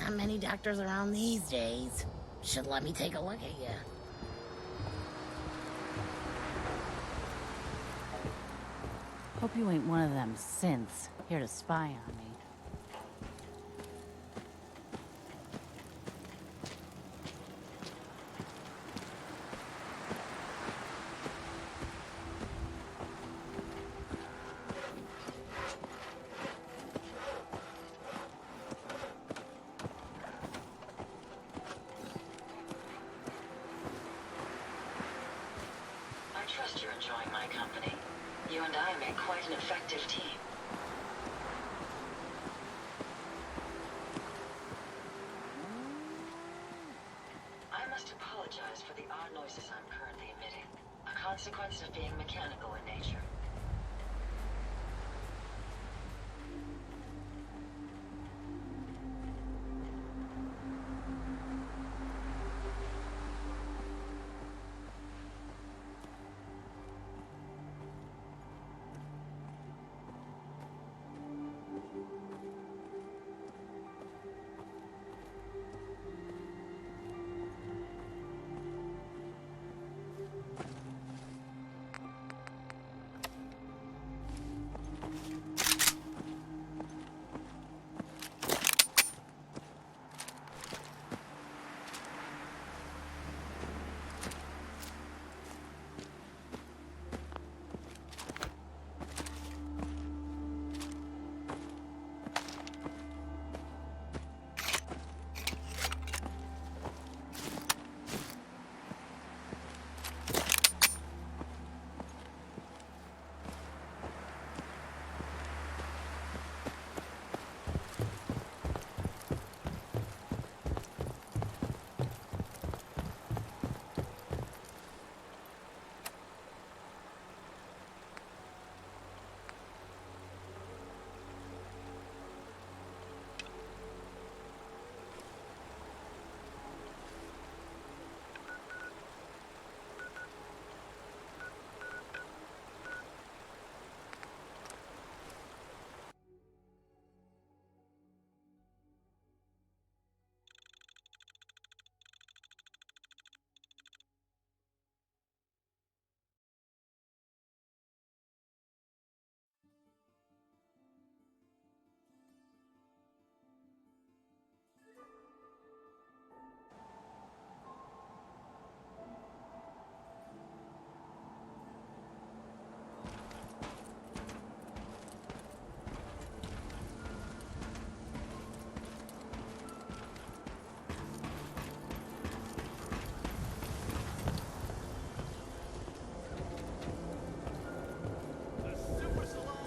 that many doctors around these days. Should let me take a look at you. Hope you ain't one of them synths here to spy on me. I trust you're enjoying my company. You and I make quite an effective team. I must apologize for the odd noises I'm currently emitting, a consequence of being mechanical in nature.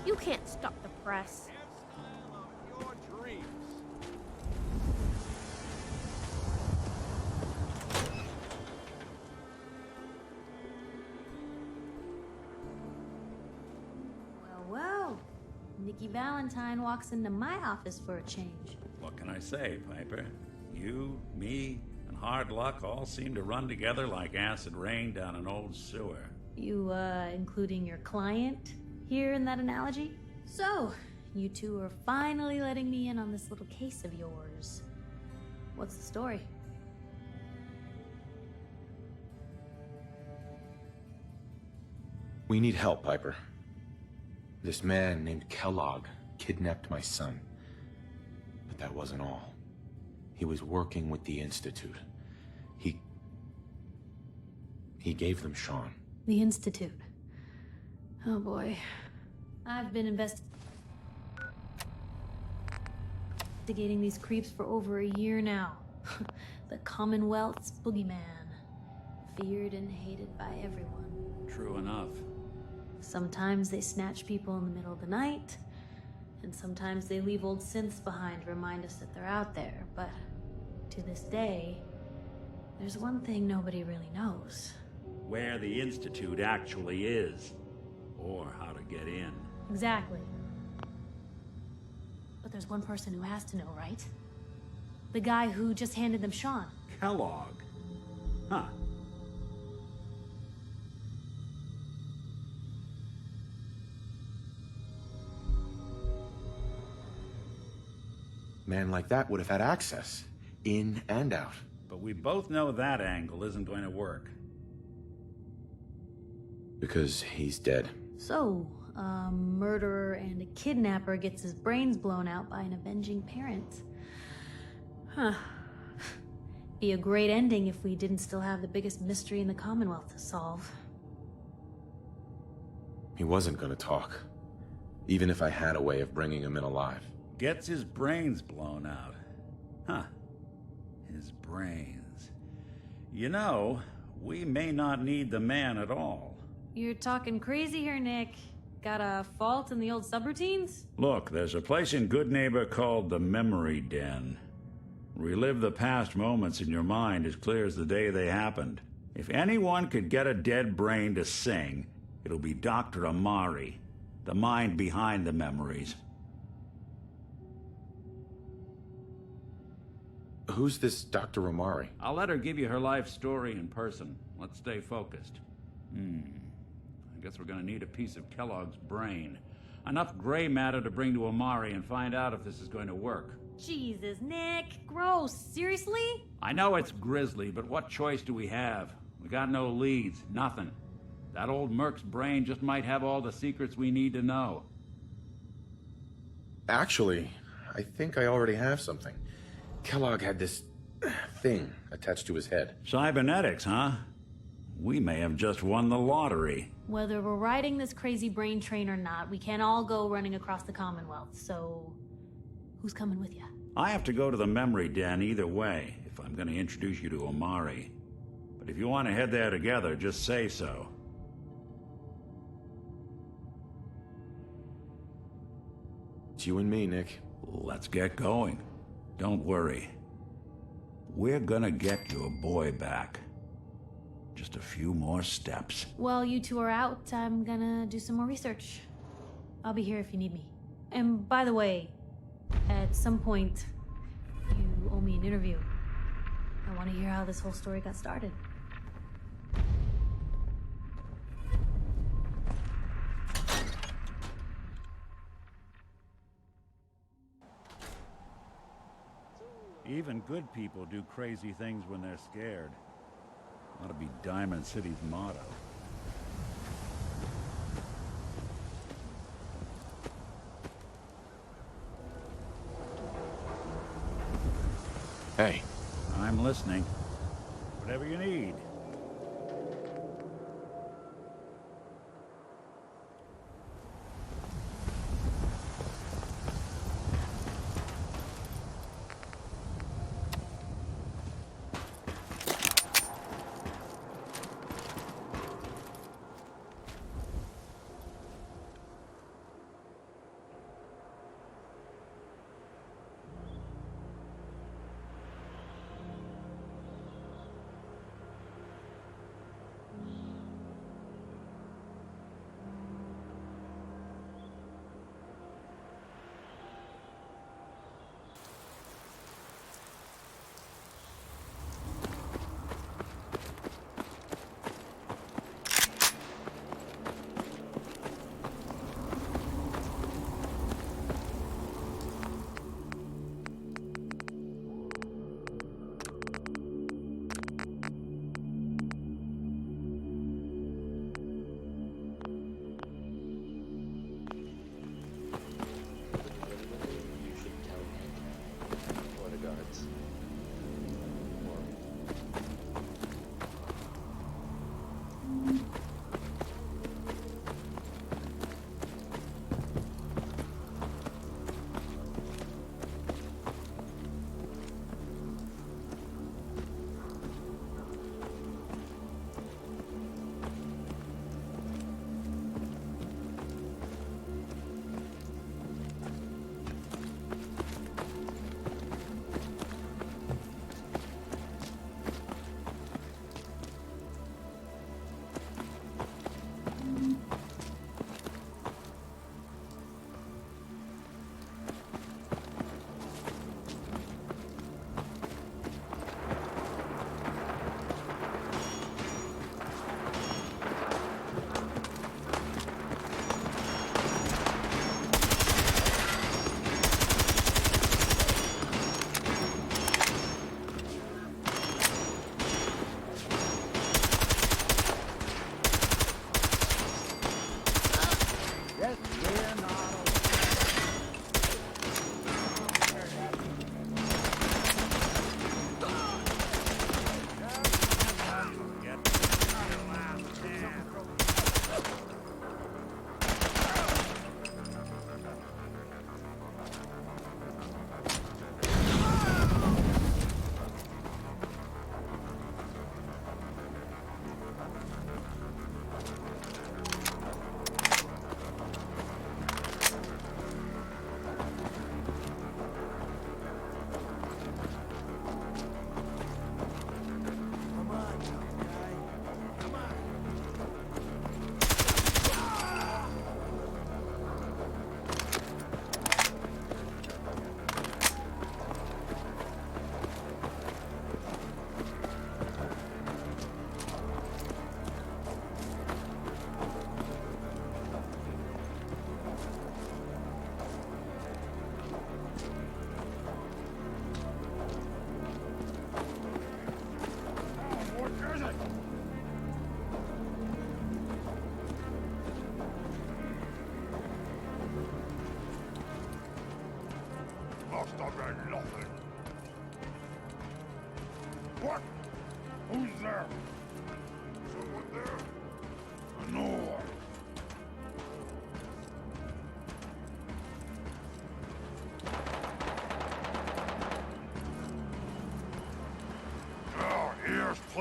You can't stop the press. S.T.A.L.K.E.R of your dreams. Well, Nikki Valentine walks into my office for a change. What can I say, Piper? You, me, and hard luck all seem to run together like acid rain down an old sewer. You, including your client here in that analogy? So, you two are finally letting me in on this little case of yours. What's the story? We need help, Piper. This man named Kellogg kidnapped my son. But that wasn't all. He was working with the Institute. He gave them Sean. The Institute. Oh boy. I've been investigating these creeps for over a year now. The Commonwealth's boogeyman. Feared and hated by everyone. True enough. Sometimes they snatch people in the middle of the night, and sometimes they leave old synths behind to remind us that they're out there. But to this day, there's one thing nobody really knows. Where the Institute actually is. Or how to get in. Exactly. But there's one person who has to know, right? The guy who just handed them Sean. Kellogg. Huh. Man like that would have had access. in and out. But we both know that angle isn't going to work. Because he's dead. So, a murderer and a kidnapper gets his brains blown out by an avenging parent. Huh. Be a great ending if we didn't still have the biggest mystery in the Commonwealth to solve. He wasn't gonna talk. Even if I had a way of bringing him in alive. Gets his brains blown out. Huh. His brains. You know, we may not need the man at all. You're talking crazy here, Nick. Got a fault in the old subroutines? Look, there's a place in Goodneighbor called the Memory Den. Relive the past moments in your mind as clear as the day they happened. If anyone could get a dead brain to sing, it'll be Dr. Amari, the mind behind the memories. Who's this Dr. Amari? I'll let her give you her life story in person. Let's stay focused. I guess we're gonna need a piece of Kellogg's brain. Enough gray matter to bring to Amari and find out if this is going to work. Jesus, Nick. Gross. Seriously? I know it's grisly, but what choice do we have? We got no leads, nothing. That old Merc's brain just might have all the secrets we need to know. Actually, I think I already have something. Kellogg had this thing attached to his head. Cybernetics, huh? We may have just won the lottery. Whether we're riding this crazy brain train or not, we can't all go running across the Commonwealth, so who's coming with you? I have to go to the memory den either way, if I'm going to introduce you to Amari. But if you want to head there together, just say so. It's you and me, Nick. Let's get going. Don't worry. We're gonna get your boy back. Just a few more steps. While you two are out, I'm gonna do some more research. I'll be here if you need me. And by the way, at some point, you owe me an interview. I want to hear how this whole story got started. Even good people do crazy things when they're scared. Ought to be Diamond City's motto. Hey. I'm listening. Whatever you need.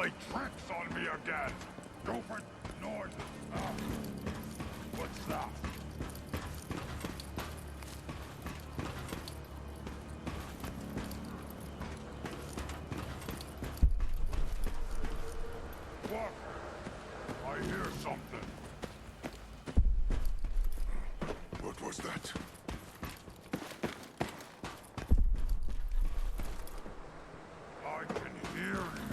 play tricks on me again. Stupid noises. What's that? What? I hear something. What was that? I can hear you.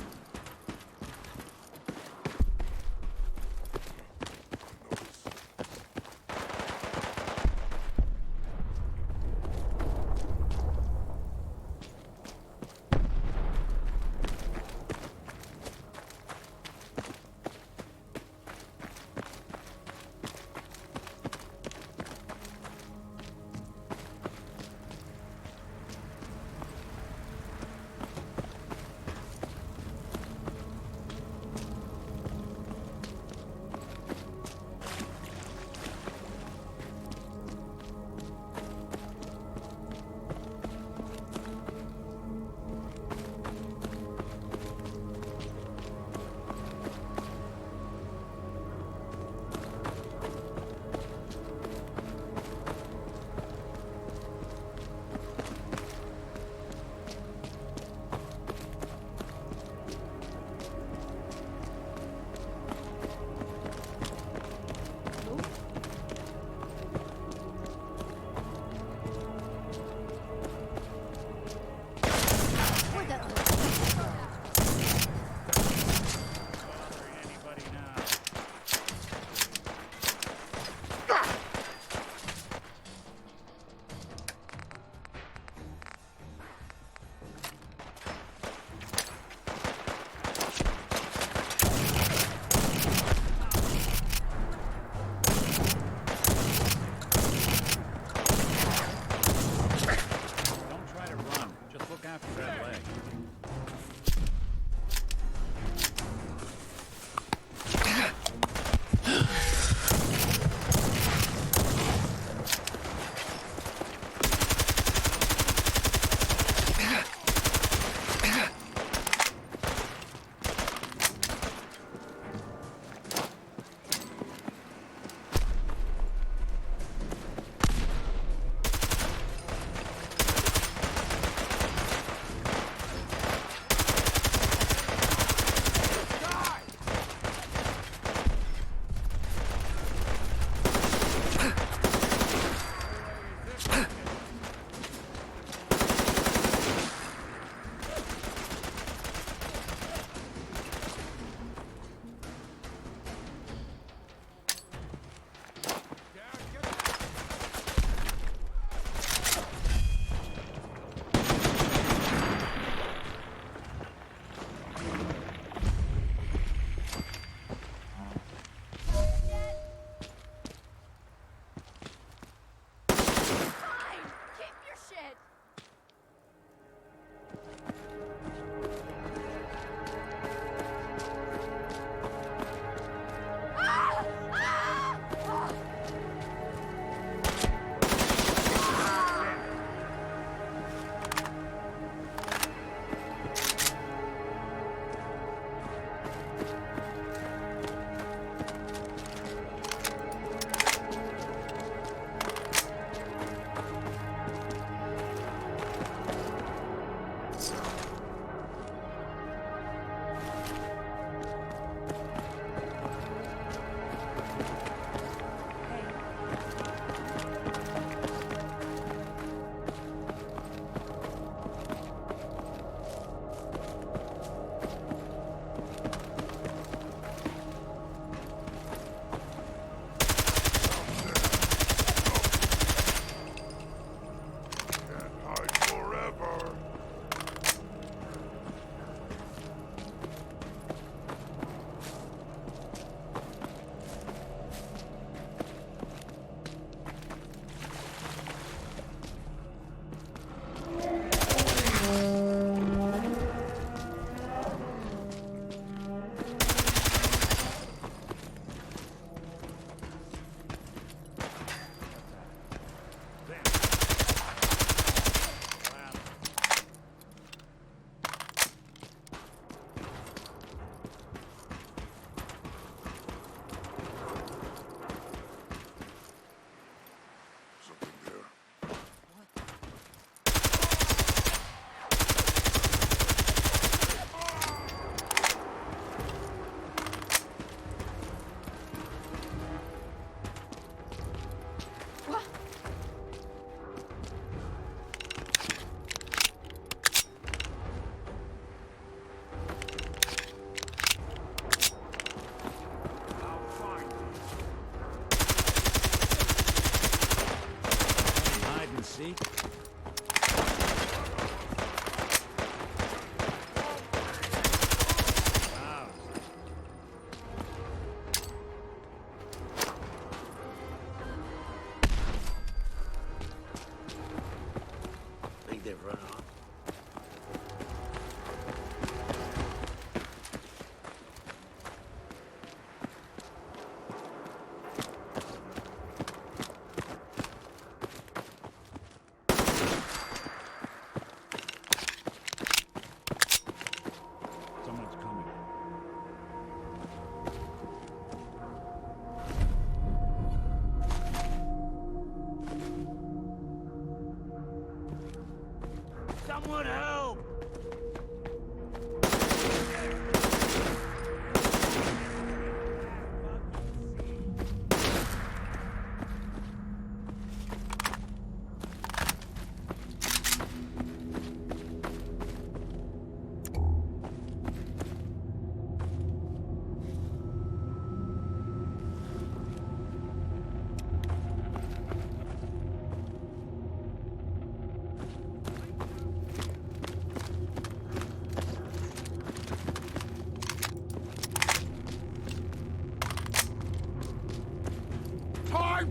Someone help!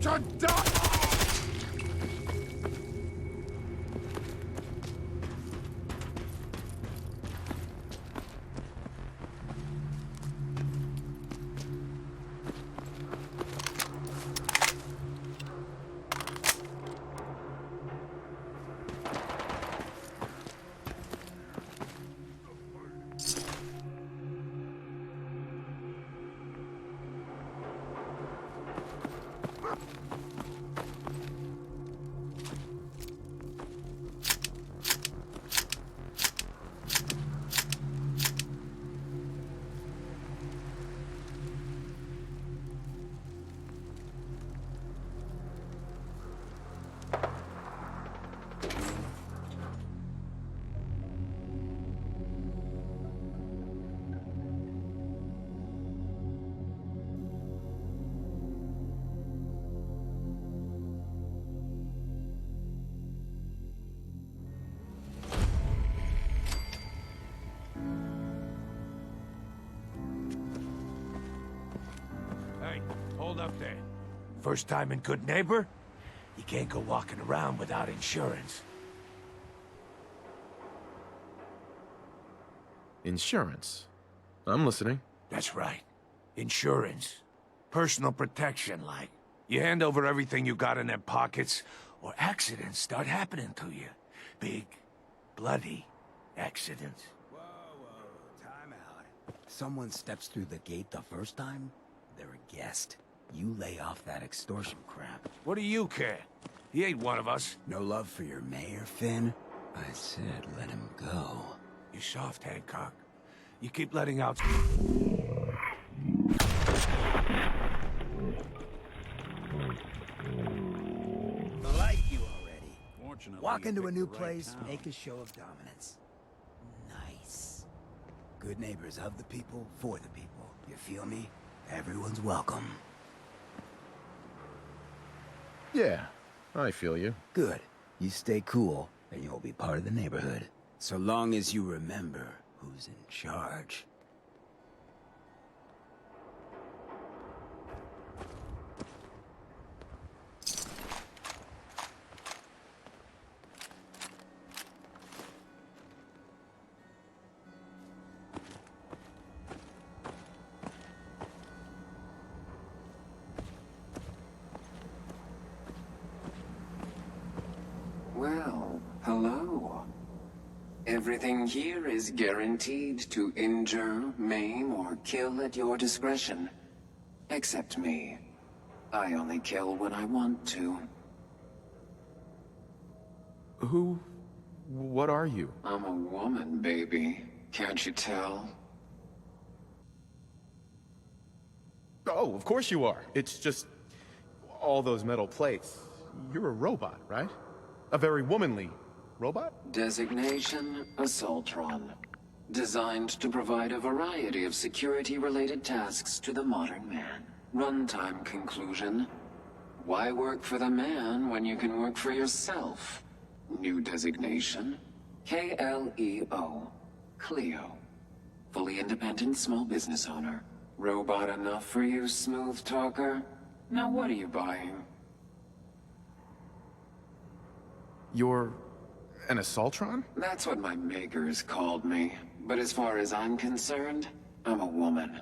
Time to die! Hey, hold up there. First time in Goodneighbor? You can't go walking around without insurance. Insurance? I'm listening. That's right. Insurance. Personal protection, like. You hand over everything you got in their pockets, or accidents start happening to you. Big, bloody accidents. Whoa, whoa, time out. Someone steps through the gate the first time, they're a guest. You lay off that extortion crap. What do you care? He ain't one of us. No love for your mayor, Finn? I said let him go. You soft, Hancock. You keep letting out... Like you already. Fortunately, Walk you into a picked new the right place, town. make a show of dominance. Nice. Good neighbors of the people, for the people. You feel me? Everyone's welcome. Yeah, I feel you. Good. You stay cool, and you'll be part of the neighborhood. So long as you remember who's in charge. Well, hello. Everything here is guaranteed to injure, maim, or kill at your discretion. Except me. I only kill when I want to. What are you? I'm a woman, baby. Can't you tell? Oh, of course you are. It's just all those metal plates. You're a robot, right? A very womanly robot? Designation, Assaultron. Designed to provide a variety of security-related tasks to the modern man. Runtime conclusion. Why work for the man when you can work for yourself? New designation. K-L-E-O. Cleo. Fully independent small business owner. Robot enough for you, smooth talker? Now what are you buying? You're an Assaultron? That's what my makers called me. But as far as I'm concerned, I'm a woman.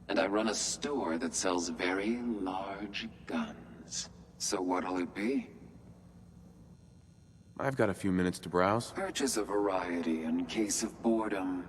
And I run a store that sells very large guns. So what'll it be? I've got a few minutes to browse. Purchase a variety in case of boredom.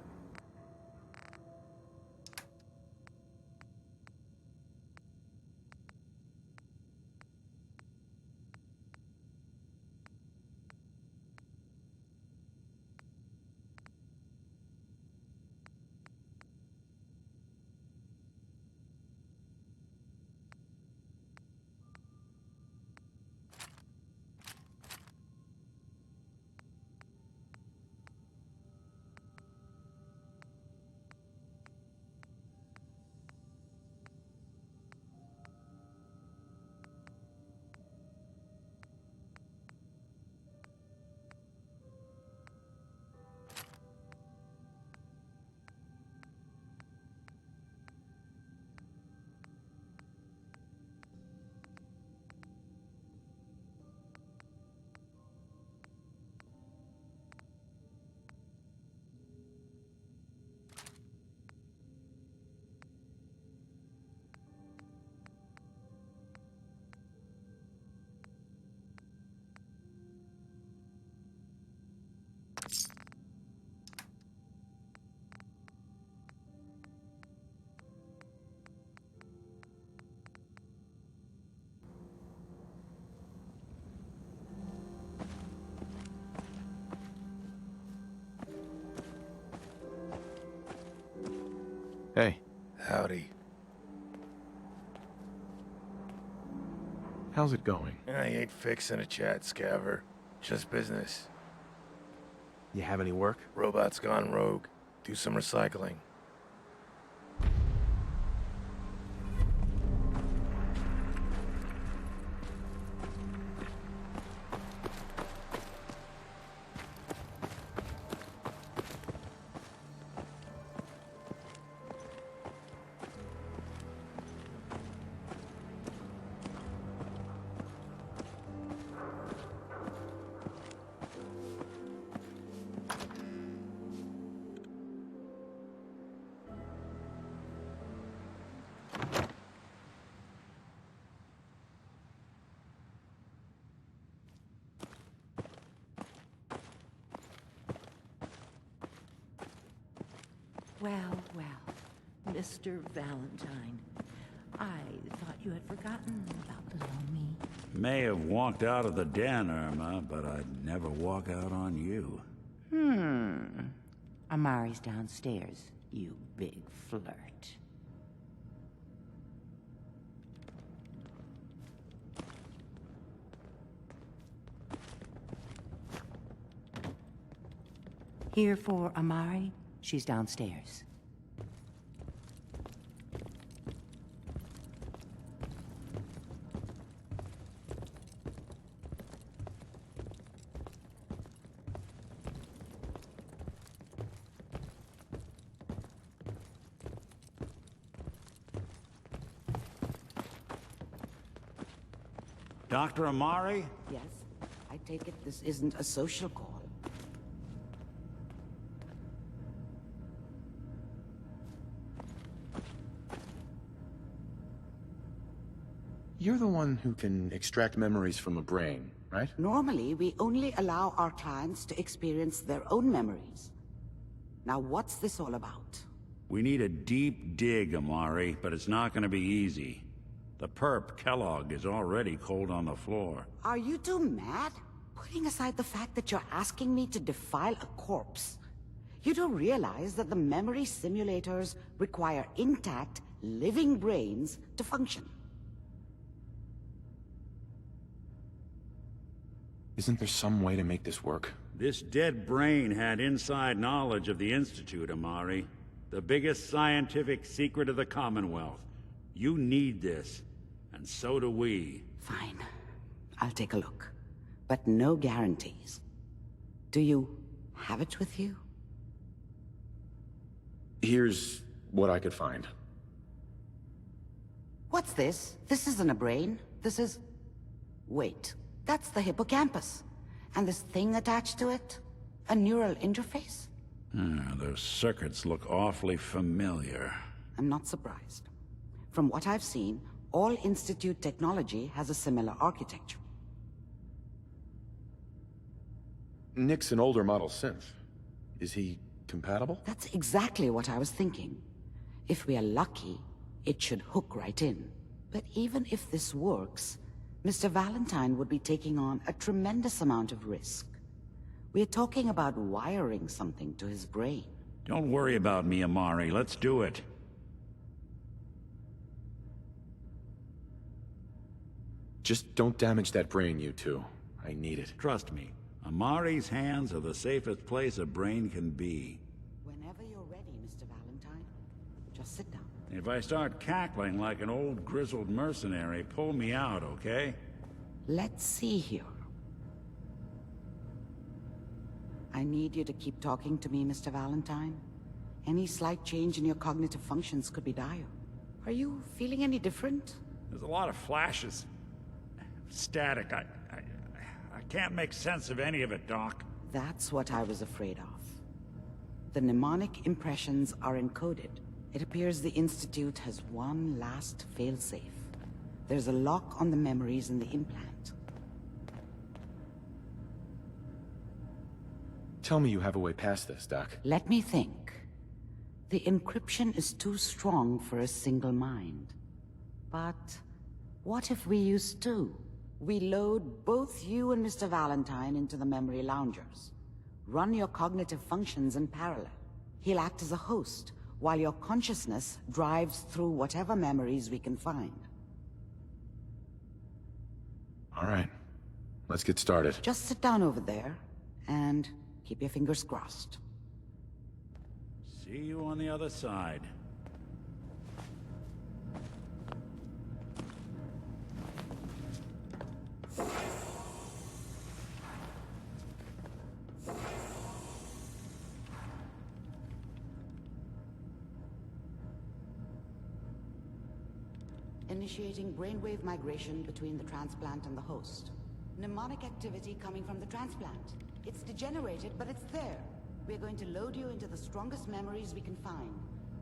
How's it going? I ain't fixing a chat, Scaver. Just business. You have any work? Robot's gone rogue. Do some recycling. Well, well, Mr. Valentine. I thought you had forgotten about little me. May have walked out of the den, Irma, but I'd never walk out on you. Amari's downstairs, you big flirt. Here for Amari? She's downstairs. Dr. Amari? Yes? I take it this isn't a social call. You're the one who can extract memories from a brain, right? Normally, we only allow our clients to experience their own memories. Now, what's this all about? We need a deep dig, Amari, but it's not gonna be easy. The perp, Kellogg, is already cold on the floor. Are you two mad? Putting aside the fact that you're asking me to defile a corpse, you do realize that the memory simulators require intact, living brains to function. Isn't there some way to make this work? This dead brain had inside knowledge of the Institute, Amari. The biggest scientific secret of the Commonwealth. You need this, and so do we. Fine. I'll take a look. But no guarantees. Do you have it with you? Here's what I could find. What's this? This isn't a brain. This is... Wait. That's the hippocampus. And this thing attached to it? A neural interface? Those circuits look awfully familiar. I'm not surprised. From what I've seen, all Institute technology has a similar architecture. Nick's an older model synth. Is he compatible? That's exactly what I was thinking. If we are lucky, it should hook right in. But even if this works, Mr. Valentine would be taking on a tremendous amount of risk. We're talking about wiring something to his brain. Don't worry about me, Amari. Let's do it. Just don't damage that brain, you two. I need it. Trust me, Amari's hands are the safest place a brain can be. Whenever you're ready, Mr. Valentine, just sit down. If I start cackling like an old grizzled mercenary, pull me out, okay? Let's see here. I need you to keep talking to me, Mr. Valentine. Any slight change in your cognitive functions could be dire. Are you feeling any different? There's a lot of flashes. Static. I can't make sense of any of it, Doc. That's what I was afraid of. The mnemonic impressions are encoded. It appears the Institute has one last failsafe. There's a lock on the memories in the implant. Tell me you have a way past this, Doc. Let me think. The encryption is too strong for a single mind. But what if we use two? We load both you and Mr. Valentine into the memory loungers. Run your cognitive functions in parallel. He'll act as a host, while your consciousness drives through whatever memories we can find. All right. Let's get started. Just sit down over there and keep your fingers crossed. See you on the other side. Initiating brainwave migration between the transplant and the host. Mnemonic activity coming from the transplant. It's degenerated, but it's there. We're going to load you into the strongest memories we can find.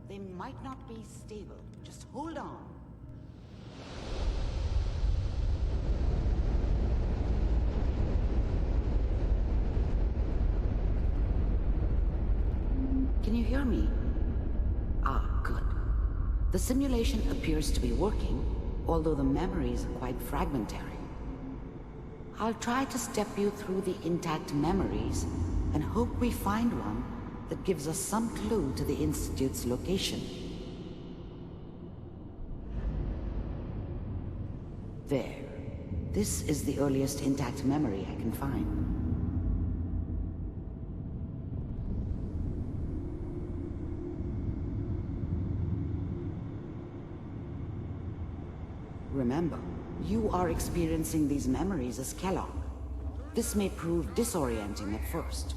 They might not be stable. Just hold on. Can you hear me? Ah, good. The simulation appears to be working, although the memories are quite fragmentary. I'll try to step you through the intact memories and hope we find one that gives us some clue to the Institute's location. There. This is the earliest intact memory I can find. Remember, you are experiencing these memories as Kellogg. This may prove disorienting at first.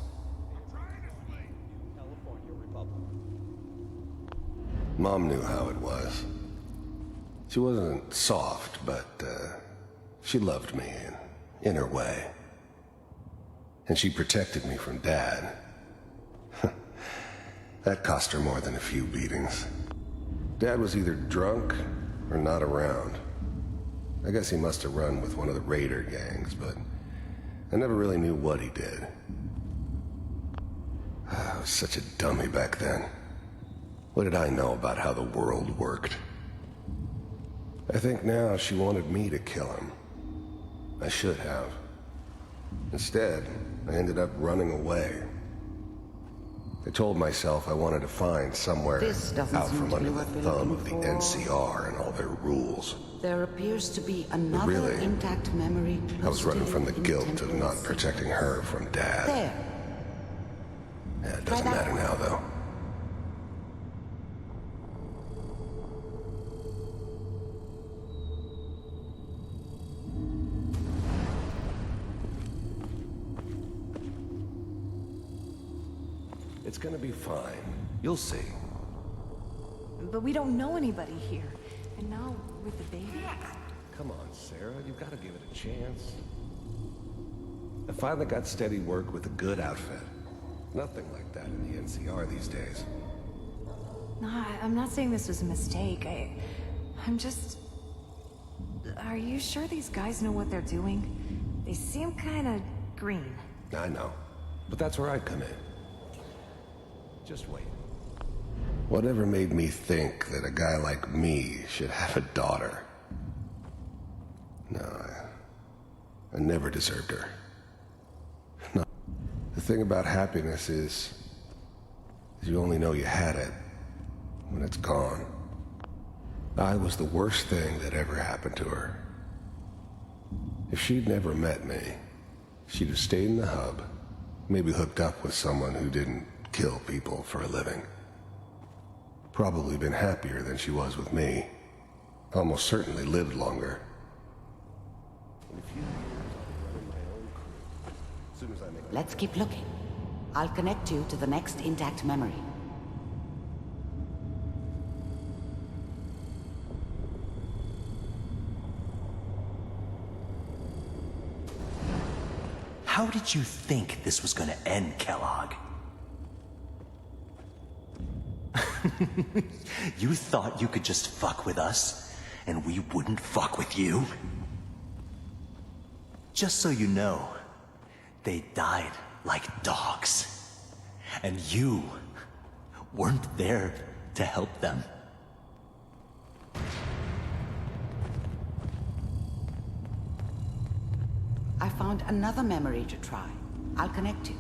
Mom knew how it was. She wasn't soft, but she loved me in her way. And she protected me from Dad. That cost her more than a few beatings. Dad was either drunk or not around. I guess he must have run with one of the raider gangs, but I never really knew what he did. I was such a dummy back then. What did I know about how the world worked? I think now she wanted me to kill him. I should have. Instead, I ended up running away. I told myself I wanted to find somewhere out from under the thumb of the NCR and all their rules. There appears to be another intact memory. I was running from the guilt of not protecting her from Dad. There. Yeah, it doesn't matter now, though. It's gonna be fine. You'll see. But we don't know anybody here. And now, with the baby... Come on, Sarah. You've got to give it a chance. I finally got steady work with a good outfit. Nothing like that in the NCR these days. No, I'm not saying this was a mistake. I'm just... Are you sure these guys know what they're doing? They seem kinda green. I know. But that's where I come in. Just wait. Whatever made me think that a guy like me should have a daughter? No, I never deserved her. No. The thing about happiness is you only know you had it when it's gone. I was the worst thing that ever happened to her. If she'd never met me, she'd have stayed in the hub, maybe hooked up with someone who didn't kill people for a living. Probably been happier than she was with me. Almost certainly lived longer. Let's keep looking. I'll connect you to the next intact memory. How did you think this was gonna end, Kellogg? You thought you could just fuck with us, and we wouldn't fuck with you? Just so you know, they died like dogs. And you weren't there to help them. I found another memory to try. I'll connect you.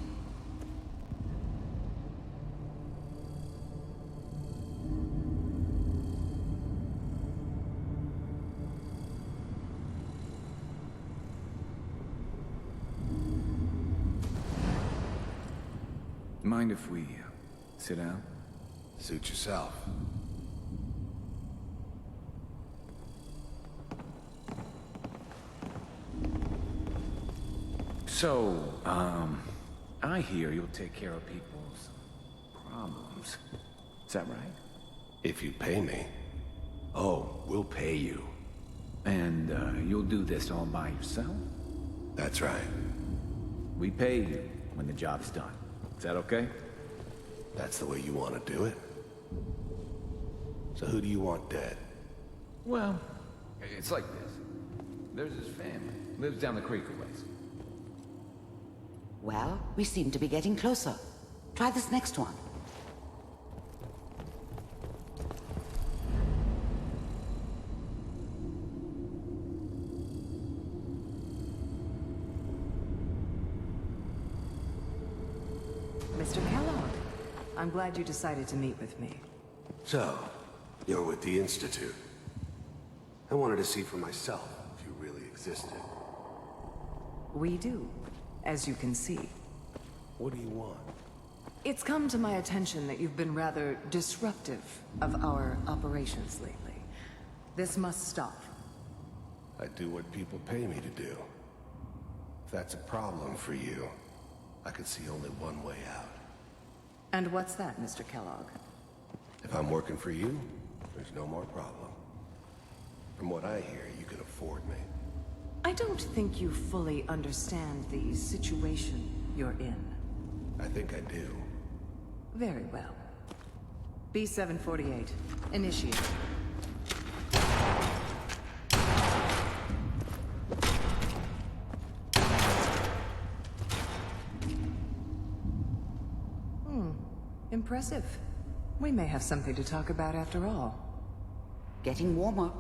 mind if we sit down? Suit yourself. So, I hear you'll take care of people's problems. Is that right? If you pay me. Oh, we'll pay you. And, you'll do this all by yourself? That's right. We pay you when the job's done. Is that okay? That's the way you want to do it? So who do you want dead? Well, it's like this. There's his family. Lives down the creek a ways. Well, we seem to be getting closer. Try this next one. Mr. Kellogg, I'm glad you decided to meet with me. So, you're with the Institute. I wanted to see for myself if you really existed. We do, as you can see. What do you want? It's come to my attention that you've been rather disruptive of our operations lately. This must stop. I do what people pay me to do. If that's a problem for you, I could see only one way out. And what's that, Mr. Kellogg? If I'm working for you, there's no more problem. From what I hear, you can afford me. I don't think you fully understand the situation you're in. I think I do. Very well. B-748, initiate. Impressive. We may have something to talk about after all. Getting warmer.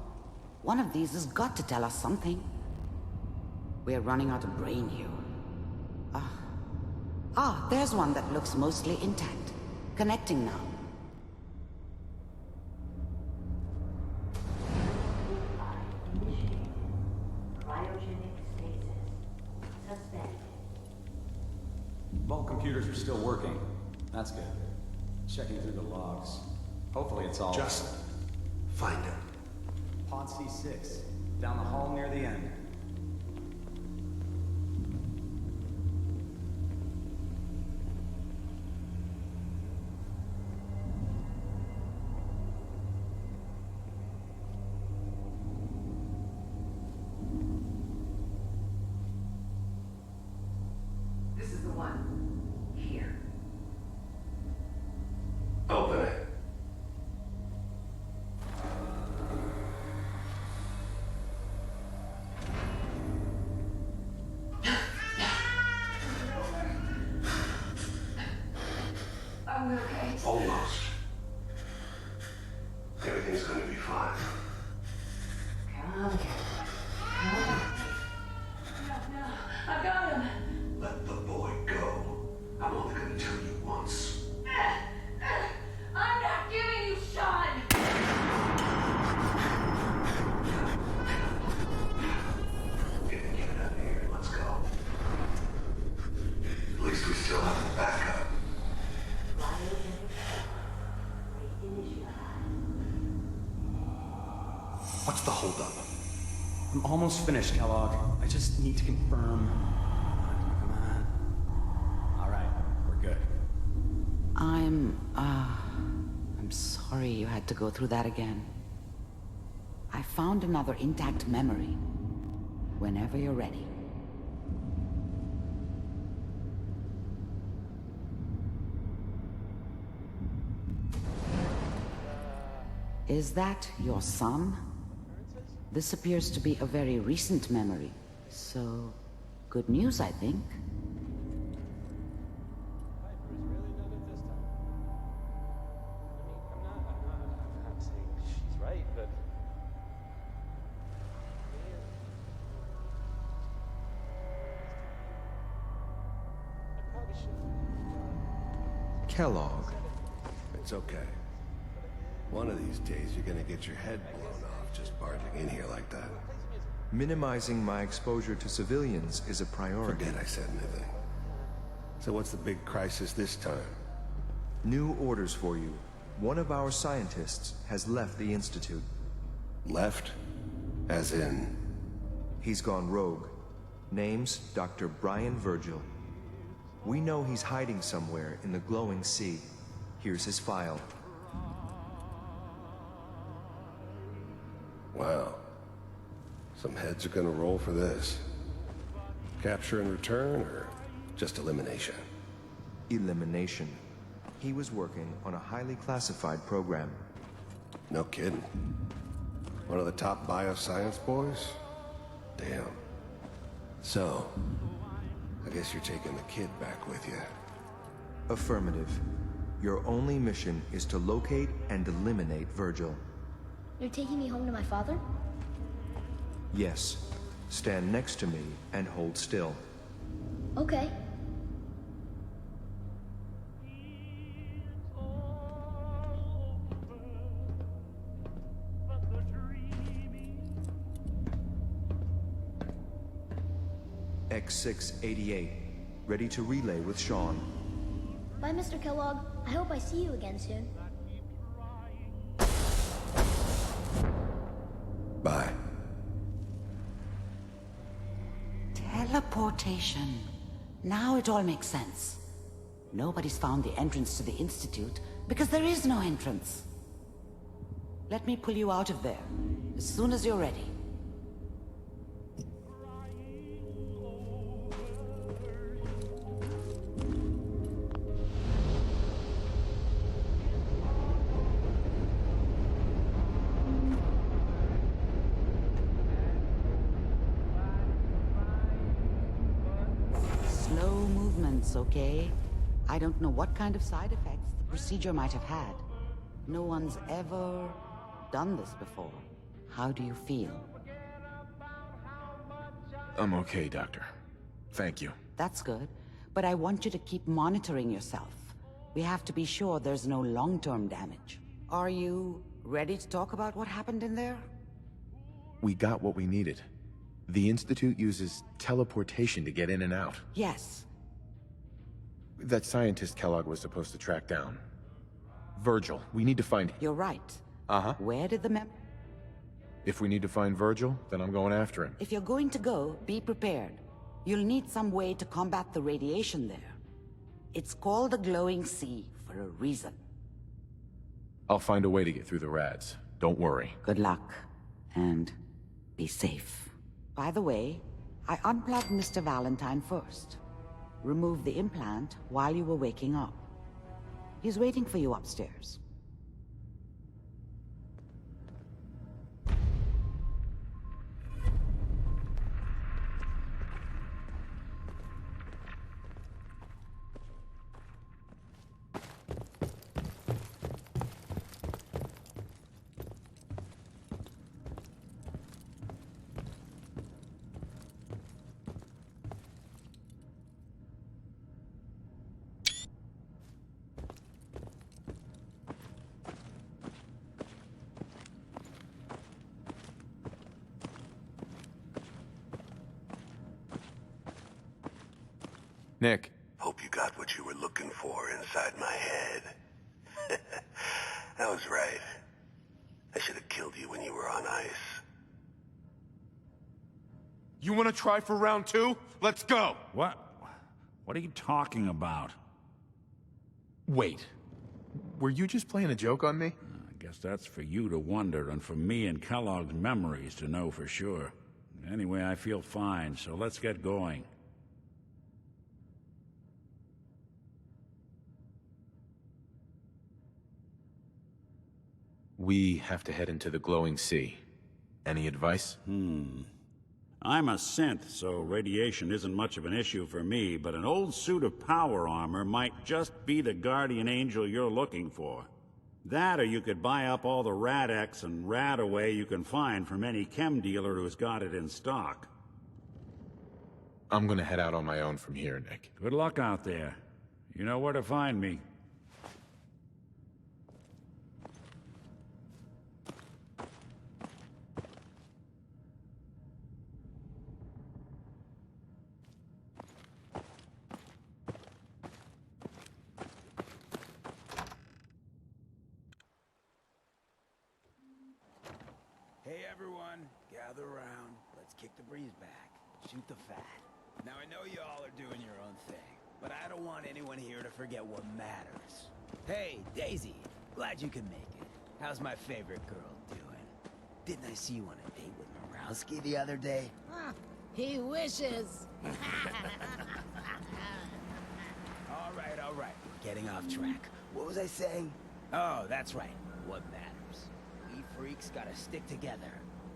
One of these has got to tell us something. We're running out of brain here. There's one that looks mostly intact. Connecting now. Vault computers are still working. That's good. Checking through the logs. Hopefully it's all... Just find him. Pod C6. Down the hall near the end. This is the one. Here. Open it. I'm okay. Almost. Everything's gonna be fine. Come on, Come on. No, I've got him. Let the boy go. I'm only gonna tell you once. I'm not giving you Sean! Get it out of here. Let's go. At least we still have a backup. What's the holdup? I'm almost finished, Kellogg. I just need to confirm. Come on. All right, we're good. I'm sorry you had to go through that again. I found another intact memory. Whenever you're ready. Is that your son? This appears to be a very recent memory. So, good news, I think. Kellogg. It's okay. One of these days, you're gonna get your head blown off just barging in here like that. Minimizing my exposure to civilians is a priority. Forget I said anything. So what's the big crisis this time? New orders for you. One of our scientists has left the Institute. Left? As in? He's gone rogue. Name's Dr. Brian Virgil. We know he's hiding somewhere in the glowing sea. Here's his file. Wow. Some heads are gonna roll for this. Capture and return, or just elimination? Elimination. He was working on a highly classified program. No kidding. One of the top bioscience boys? Damn. So, I guess you're taking the kid back with you. Affirmative. Your only mission is to locate and eliminate Virgil. You're taking me home to my father? Yes. Stand next to me and hold still. Okay. X688. Ready to relay with Sean. Bye, Mr. Kellogg. I hope I see you again soon. Bye. Teleportation. Now it all makes sense. Nobody's found the entrance to the Institute because there is no entrance. Let me pull you out of there as soon as you're ready. Slow movements, okay? I don't know what kind of side effects the procedure might have had. No one's ever done this before. How do you feel? I'm okay, Doctor. Thank you. That's good, but I want you to keep monitoring yourself. We have to be sure there's no long-term damage. Are you ready to talk about what happened in there? We got what we needed. The Institute uses teleportation to get in and out. Yes. That scientist Kellogg was supposed to track down. Virgil. We need to find him. You're right. Uh-huh. Where did the If we need to find Virgil, then I'm going after him. If you're going to go, be prepared. You'll need some way to combat the radiation there. It's called the glowing sea for a reason. I'll find a way to get through the rads. Don't worry. Good luck. And be safe. By the way, I unplugged Mr. Valentine first. Removed the implant while you were waking up. He's waiting for you upstairs. Nick. Hope you got what you were looking for inside my head. I was right. I should have killed you when you were on ice. You want to try for round 2? Let's go! What? What are you talking about? Wait. Were you just playing a joke on me? I guess that's for you to wonder, and for me and Kellogg's memories to know for sure. Anyway, I feel fine, so let's get going. We have to head into the glowing sea. Any advice? I'm a synth, so radiation isn't much of an issue for me, but an old suit of power armor might just be the guardian angel you're looking for. That, or you could buy up all the Rad-X and Rad-Away you can find from any chem dealer who's got it in stock. I'm gonna head out on my own from here, Nick. Good luck out there. You know where to find me. Hey everyone, gather around. Let's kick the breeze back. Shoot the fat. Now I know you all are doing your own thing, but I don't want anyone here to forget what matters. Hey, Daisy, glad you could make it. How's my favorite girl doing? Didn't I see you on a date with Morowski the other day? He wishes. All right, we're getting off track. What was I saying? Oh, that's right, what matters. We freaks gotta stick together.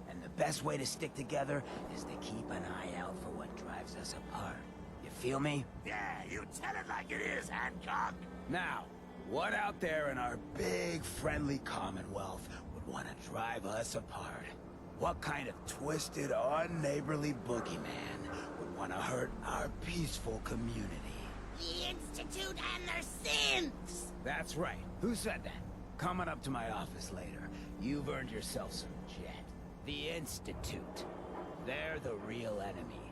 And the best way to stick together is to keep an eye out for what drives us apart. You feel me? Yeah, you tell it like it is, Hancock. Now, what out there in our big, friendly Commonwealth would want to drive us apart? What kind of twisted, unneighborly boogeyman would want to hurt our peaceful community? The Institute and their sins! That's right. Who said that? Coming up to my office later, you've earned yourself some jet. The Institute. They're the real enemy.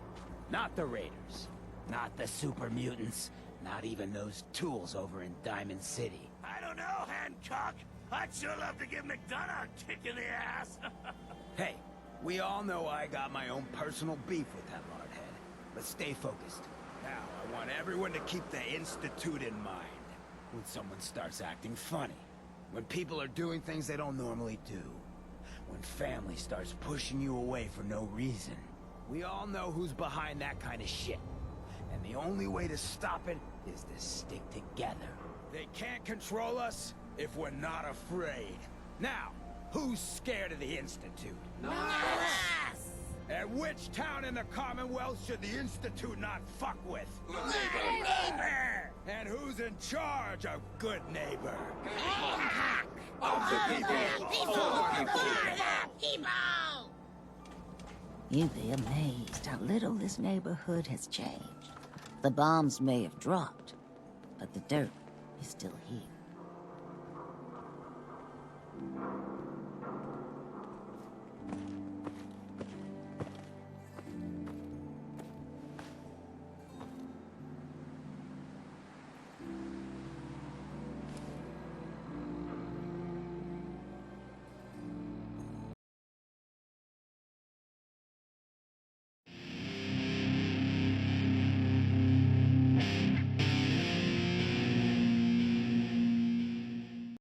Not the Raiders. Not the super mutants. Not even those tools over in Diamond City. I don't know, Hancock. I'd sure love to give McDonough a kick in the ass. Hey, we all know I got my own personal beef with that lardhead. But stay focused. Now, I want everyone to keep the Institute in mind. When someone starts acting funny. When people are doing things they don't normally do. When family starts pushing you away for no reason. We all know who's behind that kind of shit. And the only way to stop it is to stick together. They can't control us if we're not afraid. Now, who's scared of the Institute? Us! And which town in the Commonwealth should the Institute not fuck with? Neighbor! And who's in charge of Goodneighbor? Hancock! Of the people! For the people! You'd be amazed how little this neighborhood has changed. The bombs may have dropped, but the dirt is still here.